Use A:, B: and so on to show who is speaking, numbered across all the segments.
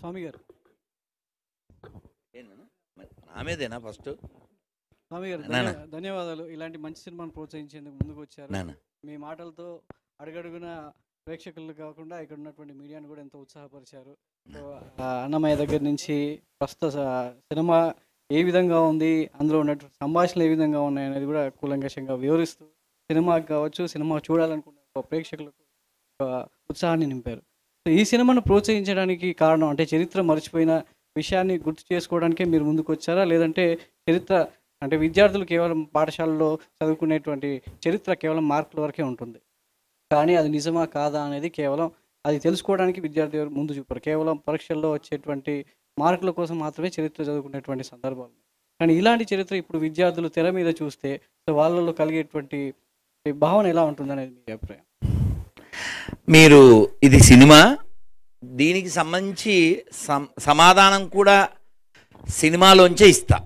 A: స్వామి గారు
B: నా మీదేనా ఫస్ట్?
A: స్వామి గారు ధన్యవాదాలు. ఇలాంటి మంచి సినిమాను ప్రోత్సహించేందుకు ముందుకు వచ్చారు. మీ మాటలతో అడుగడుగున ప్రేక్షకులు కాకుండా ఇక్కడ ఉన్నటువంటి మీడియాను కూడా ఎంతో ఉత్సాహపరిచారు. అన్నమయ్య దగ్గర నుంచి ప్రస్తుత సినిమా ఏ విధంగా ఉంది, అందులో ఉన్నటువంటి సంభాషణలు ఏ విధంగా ఉన్నాయి అనేది కూడా కూలంకషంగా వివరిస్తూ సినిమాకి కావచ్చు, సినిమా చూడాలనుకున్న ప్రేక్షకులకు ఉత్సాహాన్ని నింపారు. ఈ సినిమాను ప్రోత్సహించడానికి కారణం అంటే చరిత్ర మర్చిపోయిన విషయాన్ని గుర్తు చేసుకోవడానికే మీరు ముందుకు వచ్చారా, లేదంటే చరిత్ర అంటే విద్యార్థులు కేవలం పాఠశాలలో చదువుకునేటువంటి చరిత్ర కేవలం మార్కుల వరకే ఉంటుంది, కానీ అది నిజమా కాదా అనేది కేవలం అది తెలుసుకోవడానికి విద్యార్థి ముందు చూపారు. కేవలం పరీక్షల్లో వచ్చేటువంటి మార్కుల కోసం మాత్రమే చరిత్ర చదువుకునేటువంటి సందర్భాలు. కానీ ఇలాంటి చరిత్ర ఇప్పుడు విద్యార్థులు తెర మీద చూస్తే వాళ్ళలో కలిగేటువంటి భావన ఎలా ఉంటుంది అనేది మీ అభిప్రాయం?
B: మీరు ఇది సినిమా, దీనికి సంబంధించి సమాధానం కూడా సినిమాలోంచే ఇస్తా.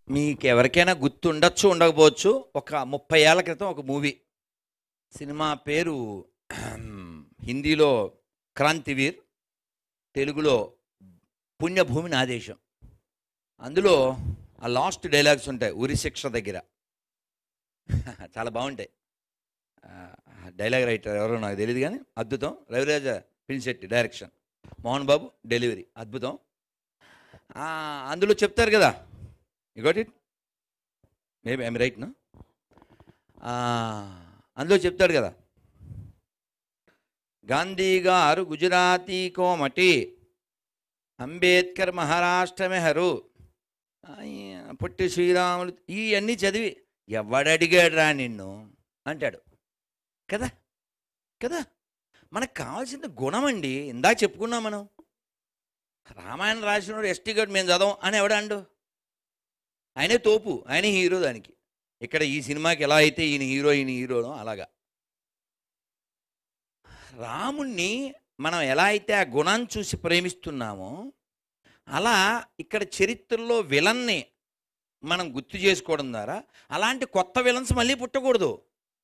B: మీకు ఎవరికైనా గుర్తుండొచ్చు ఉండకపోవచ్చు. ఒక 30 ఏళ్ల క్రితం ఒక మూవీ, సినిమా పేరు హిందీలో క్రాంతివీర్, తెలుగులో పుణ్యభూమి నా దేశం. అందులో ఆ లాస్ట్ డైలాగ్స్ ఉంటాయి ఉరి శిక్ష దగ్గర, చాలా బాగుంటాయి. డైలాగ్ రైటర్ ఎవరో నాకు తెలియదు కానీ అద్భుతం. రవిరాజ పిలిశెట్టి డైరెక్షన్, మోహన్ బాబు డెలివరీ అద్భుతం. అందులో చెప్తారు కదా, you got it, maybe I'm right నా? అందులో చెప్తాడు కదా, గాంధీ గారు గుజరాతీ కోమటి, అంబేద్కర్ మహారాష్ట్ర మెహరు, పొట్టి శ్రీరాములు, ఇవన్నీ చదివి ఎవడడిగాడు రా నిన్ను అంటాడు కదా. కదా, మనకు కావాల్సిన గుణం అండి. ఇందాక చెప్పుకున్నాం మనం, రామాయణం రాసినోడు ఎస్టీ గారు మేము చదవం అని ఎవడండు? ఆయనే తోపు, ఆయనే హీరో. దానికి ఇక్కడ ఈ సినిమాకి ఎలా అయితే ఈయన హీరోనో అలాగా రాముణ్ణి మనం ఎలా అయితే ఆ గుణాన్ని చూసి ప్రేమిస్తున్నామో అలా ఇక్కడ చరిత్రలో విలన్ని మనం గుర్తు చేసుకోవడం ద్వారా అలాంటి కొత్త విలన్స్ మళ్ళీ పుట్టకూడదు.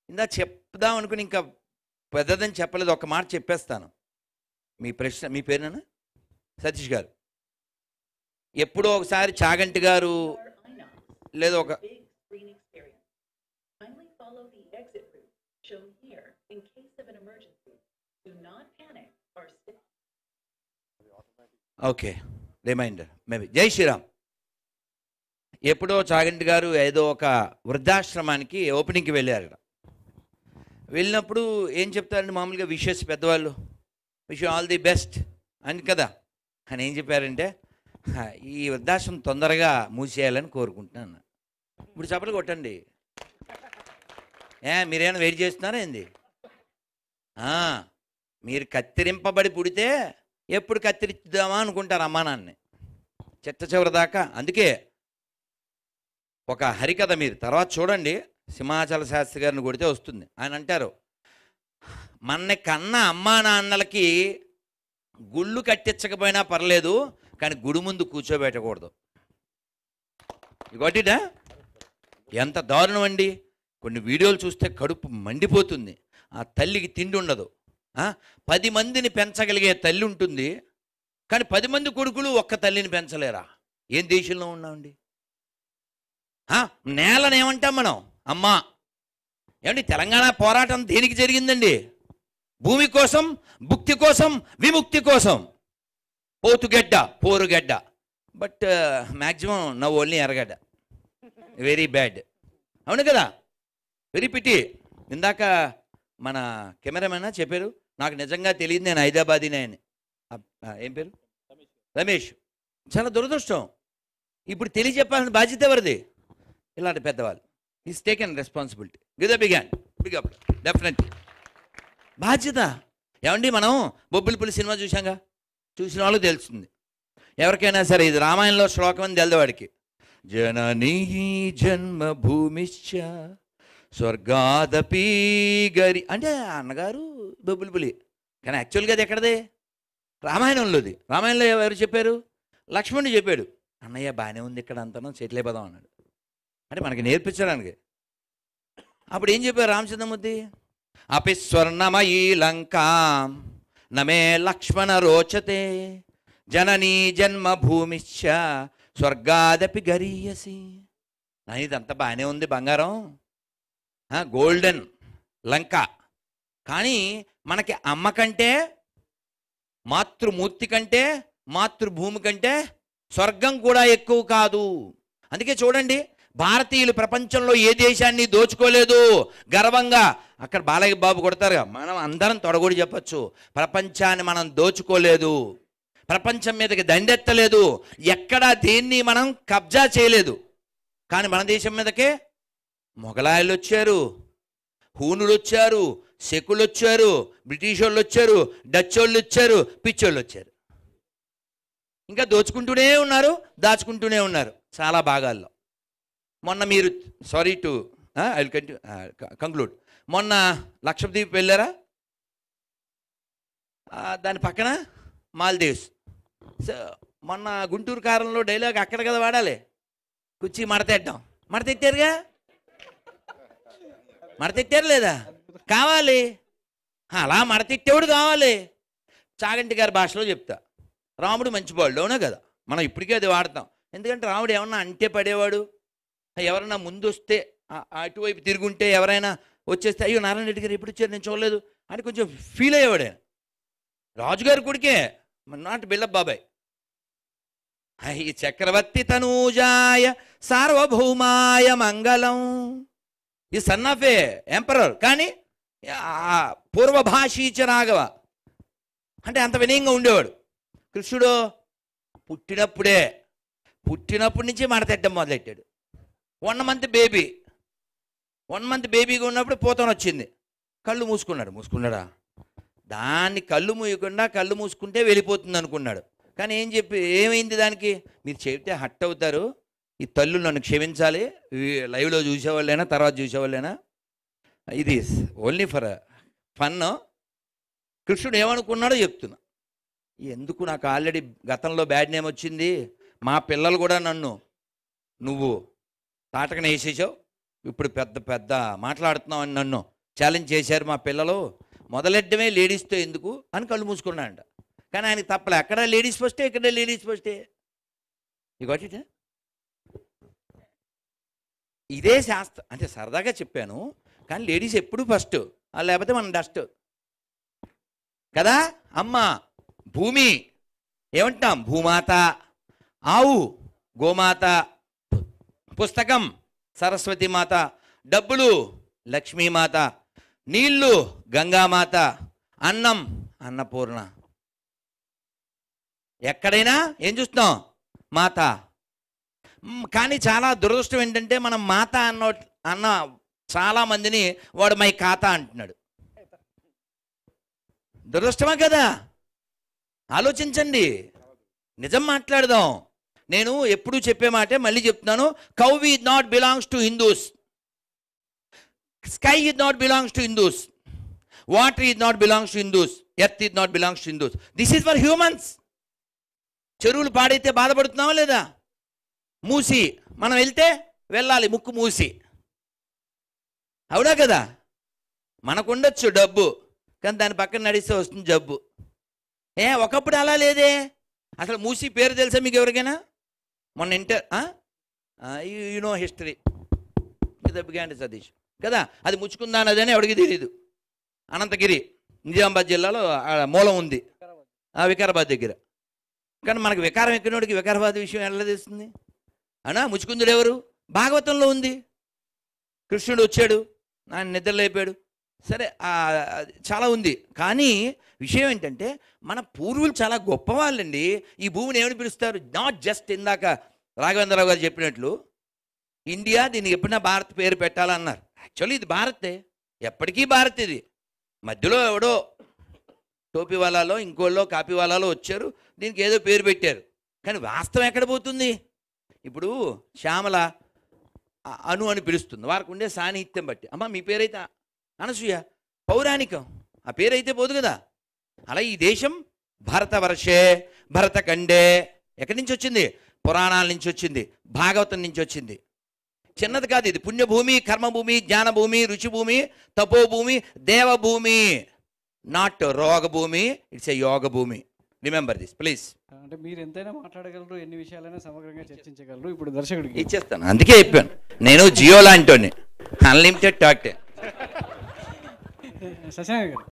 B: ఇందా చెప్దాం అనుకుని ఇంకా పెద్దదని చెప్పలేదు, ఒక మాట చెప్పేస్తాను. మీ ప్రశ్న, మీ పేరునా? సతీష్ గారు. ఎప్పుడో ఒకసారి చాగంటి గారు లేదా ఒక ఓకే రిమైండర్ మేబీ. జై శ్రీరామ్. ఎప్పుడో చాగంటి గారు ఏదో ఒక వృద్ధాశ్రమానికి ఓపెనింగ్కి వెళ్ళారట. వెళ్ళినప్పుడు ఏం చెప్తారండి మామూలుగా విషెస్ పెద్దవాళ్ళు, విష్ ఆల్ ది బెస్ట్ అని కదా. అని ఏం చెప్పారంటే, ఈ వృద్ధాశ్రమం తొందరగా మూసేయాలని కోరుకుంటున్నాను. ఇప్పుడు చప్పలు కొట్టండి. మీరేమైనా వెయిట్ చేస్తున్నారా ఏంది? మీరు కత్తిరింపబడి పుడితే ఎప్పుడు కత్తిరిద్దామా అనుకుంటారు అమ్మా నాన్నని చిట్ట చివరి దాకా. అందుకే ఒక హరికథ మీరు తర్వాత చూడండి, సింహాచల శాస్త్రి గారిని కొడితే వస్తుంది. ఆయన అంటారు, మన కన్న అమ్మా నాన్నలకి గుళ్ళు కట్టించకపోయినా పర్లేదు కానీ గుడి ముందు కూర్చోబెట్టకూడదు. ఇగోటిటా ఎంత దారుణం అండి. కొన్ని వీడియోలు చూస్తే కడుపు మండిపోతుంది. ఆ తల్లికి తిండి ఉండదు. 10 మందిని పెంచగలిగే తల్లి ఉంటుంది, కానీ 10 మంది కొడుకులు ఒక్క తల్లిని పెంచలేరా? ఏం దేశంలో ఉన్నామండి? నేలని ఏమంటాం మనం? అమ్మా. ఏమండి తెలంగాణ పోరాటం దేనికి జరిగిందండి? భూమి కోసం, భుక్తి కోసం, విముక్తి కోసం. పోతుగడ్డ, పోరుగడ్డ, బట్ మ్యాక్సిమం నవ్ ఓన్లీ ఎర్రగడ్డ. Very bad. అవును కదా, వెరీ పిటి. ఇందాక మన కెమెరామెన్ చెప్పారు, నాకు నిజంగా తెలియదు, నేను హైదరాబాదీనే అని. ఏం పేరు? రమేష్. చాలా దురదృష్టం. ఇప్పుడు తెలియజెప్పాల్సిన బాధ్యత ఎవరిది? ఇలాంటి పెద్దవాళ్ళు. Is taken responsibility. Give big up definitely. బాధ్యత. ఏమండి మనం బొబ్బిలిపుల్లి సినిమా చూసాంగా, చూసిన వాళ్ళకి తెలుస్తుంది. ఎవరికైనా సరే ఇది రామాయణంలో శ్లోకం అని తెలవాడికి, జననీ జన్మభూమిశ్చ స్వర్గాదపి గరి అంటే అన్నగారు బొబ్బిలిపులి, కానీ యాక్చువల్గా అది ఎక్కడదే? రామాయణంలోది. రామాయణంలో ఎవరు చెప్పారు? లక్ష్మణుడు చెప్పాడు. అన్నయ్య బాగానే ఉంది ఇక్కడ అంతను, సెటిల్ అయిపోదాం అన్నాడు. అంటే మనకి నేర్పించడానికి. అప్పుడు ఏం చెప్పారు రామచంద్రమూర్తి? అపి స్వర్ణమయీ లంకా నమే లక్ష్మణ రోచతే జననీ జన్మభూమిశ్చ స్వర్గాదపి గరీయసి. ఇదంతా బాగానే ఉంది, బంగారం, గోల్డెన్ లంక. కానీ మనకి అమ్మ కంటే, మాతృమూర్తి కంటే, మాతృభూమి కంటే స్వర్గం కూడా ఎక్కువ కాదు. అందుకే చూడండి, భారతీయులు ప్రపంచంలో ఏ దేశాన్ని దోచుకోలేదు. గర్వంగా అక్కడ బాలయ్య బాబు కొడతారు, మనం అందరం తొడగొడి చెప్పచ్చు, ప్రపంచాన్ని మనం దోచుకోలేదు, ప్రపంచం మీదకి దండెత్తలేదు, ఎక్కడా దేన్ని మనం కబ్జా చేయలేదు. కానీ మన దేశం మీదకే మొఘలాయలు వచ్చారు, హూనులు వచ్చారు, సెకులు వచ్చారు, బ్రిటిష్ వాళ్ళు వచ్చారు, డచ్ వాళ్ళు వచ్చారు, పిచ్చోళ్ళు వచ్చారు. ఇంకా దోచుకుంటూనే ఉన్నారు, దాచుకుంటూనే ఉన్నారు చాలా భాగాల్లో. మొన్న మీరు sorry to I will conclude, మొన్న లక్షద్వీప్ వెళ్ళారా? దాని పక్కన మాల్దీవ్స్. సో మొన్న గుంటూరు కారంలో డైలాగ్ అక్కడ కదా వాడాలి, కుర్చీ మడతెట్టడం. మడతెట్టారుగా, మడతెట్టారు లేదా? కావాలి, అలా మడతెట్టేవాడు కావాలి. చాగంటి గారి భాషలో చెప్తా, రాముడు మంచివాళ్ళు, అవునా కదా? మనం ఇప్పటికే అది వాడతాం. ఎందుకంటే రాముడు ఏమన్నా అంటే పడేవాడు, ఎవరన్నా ముందు వస్తే అటువైపు తిరుగుంటే ఎవరైనా వచ్చేస్తే అయ్యో నారాయణ రెడ్డి గారు ఎప్పుడు వచ్చారు నేను చూడలేదు అని కొంచెం ఫీల్ అయ్యేవాడు. రాజుగారి కొడుకే, నాట్ బిల్లప్ బాబాయ్. ఈ చక్రవర్తి తనూజాయ సార్వభౌమాయ మంగళం. ఈ సన్ ఆఫ్ ఏ ఎంపరర్, కానీ పూర్వభాషీచ రాఘవ అంటే అంత వినయంగా ఉండేవాడు. కృష్ణుడు పుట్టినప్పటి నుంచి మడతెట్టడం మొదలెట్టాడు. 1 month బేబీగా ఉన్నప్పుడు పోతన వచ్చింది, కళ్ళు మూసుకున్నాడా? దాన్ని కళ్ళు మూయకుండా కళ్ళు మూసుకుంటే వెళ్ళిపోతుంది అనుకున్నాడు. కానీ ఏమైంది దానికి? మీరు చెబితే హట్ అవుతారు, ఈ తల్లు నన్ను క్షమించాలి, లైవ్లో చూసేవాళ్ళైనా తర్వాత చూసేవాళ్ళైనా, ఇది ఓన్లీ ఫర్ ఫన్. కృష్ణుడు ఏమనుకున్నాడో చెప్తున్నా. ఎందుకు నాకు ఆల్రెడీ గతంలో బ్యాడ్ నేమ్ వచ్చింది, మా పిల్లలు కూడా నన్ను నువ్వు తాటకన వేసేసావు, ఇప్పుడు పెద్ద మాట్లాడుతున్నావు అని నన్ను ఛాలెంజ్ చేశారు మా పిల్లలు, మొదలెడ్డమే లేడీస్తో ఎందుకు అని కళ్ళు మూసుకున్నాడంట. కానీ ఆయనకి తప్పలే, అక్కడ లేడీస్ ఫస్టే, ఇక్కడ లేడీస్ ఫస్టే. ఇగోటి ఇదే శాస్త్రం అంటే సరదాగా చెప్పాను, కానీ లేడీస్ ఎప్పుడు ఫస్ట్, లేకపోతే మనం డస్ట్ కదా. అమ్మ భూమి ఏమంటాం? భూమాత. ఆవు గోమాత. పుస్తకం సరస్వతి మాత. డబ్బులు లక్ష్మీమాత. నీళ్లు గంగామాత. అన్నం అన్నపూర్ణ. ఎక్కడైనా ఏం చూస్తున్నాం? మాత. కానీ చాలా దురదృష్టం ఏంటంటే మనం మాత అన్న చాలా మందిని వాడు మై ఖాతా అంటున్నాడు. దురదృష్టమా కదా? ఆలోచించండి, నిజం మాట్లాడదాం. నేను ఎప్పుడు చెప్పే మాటే మళ్ళీ చెప్తున్నాను, cow is not belongs to Hindus, sky is not belongs to Hindus, water is not belongs to Hindus, earth is not belongs to Hindus. This is for humans. చెరువులు పాడైతే బాధపడుతున్నావా లేదా? మూసి మనం వెళ్తే వెళ్ళాలి, ముక్కు మూసి, అవునా కదా? మనకుండొచ్చు డబ్బు, కానీ దాని పక్కన నడిస్తే వస్తుంది జబ్బు. ఒకప్పుడు అలా లేదే. అసలు మూసి పేరు తెలుసా మీకు ఎవరికైనా? మొన్న నో హిస్టరీ దెబ్బగాండి సతీష్ కదా, అది ముచ్చుకుందా అన్నదని ఎవరికి తెలియదు. అనంతగిరి నిజామాబాద్ జిల్లాలో మూలం ఉంది, వికారాబాద్ దగ్గర. కానీ మనకు వికారం ఎక్కినోడికి వికారాబాద్ విషయం ఎలా తెలుస్తుంది? ముచ్చుకుందుడు ఎవరు? భాగవతంలో ఉంది. కృష్ణుడు వచ్చాడు, ఆయన నిద్రలేపాడు, సరే చాలా ఉంది. కానీ విషయం ఏంటంటే మన పూర్వులు చాలా గొప్పవాళ్ళండి. ఈ భూమిని ఏమని పిలుస్తారు? నాట్ జస్ట్ ఇందాక రాఘవేంద్రరావు గారు చెప్పినట్లు ఇండియా, దీనికి ఎప్పుడైనా భారత్ పేరు పెట్టాలన్నారు. యాక్చువల్లీ ఇది భారతే, ఎప్పటికీ భారత్. ఇది మధ్యలో ఎవడో టోపీ వాళ్ళలో ఇంకోళ్ళో కాపీ వాళ్ళలో వచ్చారు, దీనికి ఏదో పేరు పెట్టారు. కానీ వాస్తవం ఎక్కడ పోతుంది? ఇప్పుడు శ్యామల అను అని పిలుస్తుంది, వారికి ఉండే సాన్నిహిత్యం బట్టి. అమ్మ మీ పేరైతే అనసూయ, పౌరాణికం, ఆ పేరైతే పోదు కదా. అలా ఈ దేశం భరతవర్షే, భరతఖండే ఎక్కడి నుంచి వచ్చింది? పురాణాల నుంచి వచ్చింది, భాగవతం నుంచి వచ్చింది. చిన్నది కాదు ఇది. పుణ్యభూమి, కర్మభూమి, జ్ఞానభూమి, రుచిభూమి, తపోభూమి, దేవభూమి. నాట్ రోగభూమి, ఇట్స్ ఏ యోగ భూమి. Remember this please.
A: అంటే మీరు ఎంతైనా మాట్లాడగలరు, ఎన్ని విషయాలైనా సమగ్రంగా చర్చించగలరు. ఇప్పుడు దర్శకుడికి
B: ఇచ్చేస్తాను, అందుకే చెప్పాను నేను జియో లాంటి అన్లిమిటెడ్ టాక్.
A: శశాంక్ గారు